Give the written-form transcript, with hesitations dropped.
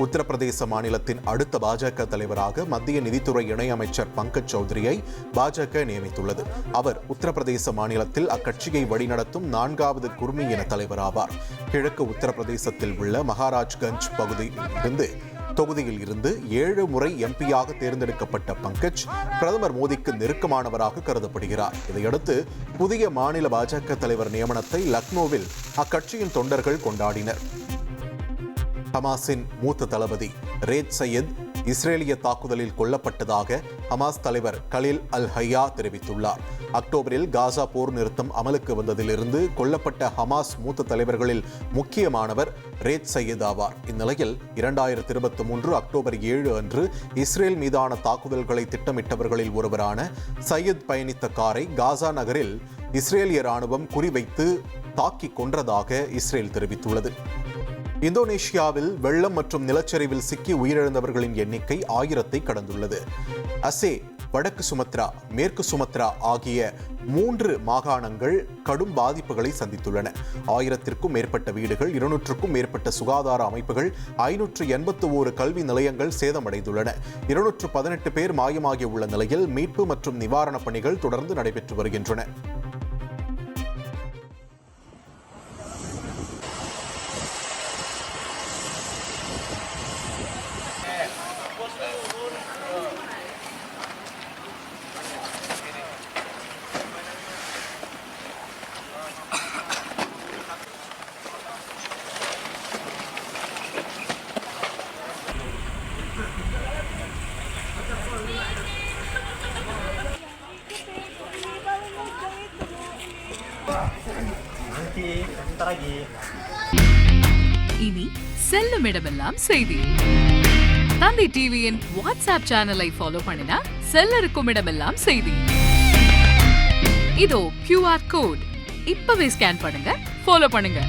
உத்தரப்பிரதேச மாநிலத்தின் அடுத்த பாஜக தலைவராக மத்திய நிதித்துறை இணையமைச்சர் பங்கஜ் சௌத்ரியை பாஜக நியமித்துள்ளது. அவர் உத்தரப்பிரதேச மாநிலத்தில் அக்கட்சியை வழிநடத்தும் 4வது குர்மி இன தலைவராவார். கிழக்கு உத்தரப்பிரதேசத்தில் உள்ள மகாராஜ்கஞ்ச் தொகுதியில் இருந்து 7 முறை எம்பியாக தேர்ந்தெடுக்கப்பட்ட பங்கஜ் பிரதமர் மோடிக்கு நெருக்கமானவராக கருதப்படுகிறார். இதையடுத்து புதிய மாநில பாஜக தலைவர் நியமனத்தை லக்னோவில் அக்கட்சியின் தொண்டர்கள் கொண்டாடினர். ஹமாஸின் மூத்த தளபதி ரேத் சையத் இஸ்ரேலிய தாக்குதலில் கொல்லப்பட்டதாக ஹமாஸ் தலைவர் கலீல் அல் ஹையா தெரிவித்துள்ளார். அக்டோபரில் காசா போர் நிறுத்தம் அமலுக்கு வந்ததிலிருந்து கொல்லப்பட்ட ஹமாஸ் மூத்த தலைவர்களில் முக்கியமானவர் ரேத் சையத் ஆவார். இந்நிலையில் 2023 அக்டோபர் 7 அன்று இஸ்ரேல் மீதான தாக்குதல்களை திட்டமிட்டவர்களில் ஒருவரான சையத் பயணித்த காரை காசா நகரில் இஸ்ரேலிய ராணுவம் குறிவைத்து தாக்கிக் கொன்றதாக இஸ்ரேல் தெரிவித்துள்ளது. இந்தோனேஷியாவில் வெள்ளம் மற்றும் நிலச்சரிவில் சிக்கி உயிரிழந்தவர்களின் எண்ணிக்கை 1000-ஐ கடந்துள்ளது. அசே, வடக்கு சுமத்ரா, மேற்கு சுமத்ரா ஆகிய 3 மாகாணங்கள் கடும் பாதிப்புகளை சந்தித்துள்ளன. 1000-க்கும் மேற்பட்ட வீடுகள், 200-க்கும் மேற்பட்ட சுகாதார அமைப்புகள், 581 கல்வி நிலையங்கள் சேதமடைந்துள்ளன. 218 பேர் மாயமாகியுள்ள நிலையில் மீட்பு மற்றும் நிவாரணப் பணிகள் தொடர்ந்து நடைபெற்று வருகின்றன. இனி செல்லும் இடமெல்லாம் செய்தி. தந்தி டிவியின் வாட்ஸ்அப் சேனலை ஃபாலோ பண்ணினா செல்ல இருக்கும் இடமெல்லாம் செய்தி. இதோ QR கோட் இப்பவே ஸ்கேன் பண்ணுங்க, ஃபாலோ பண்ணுங்க.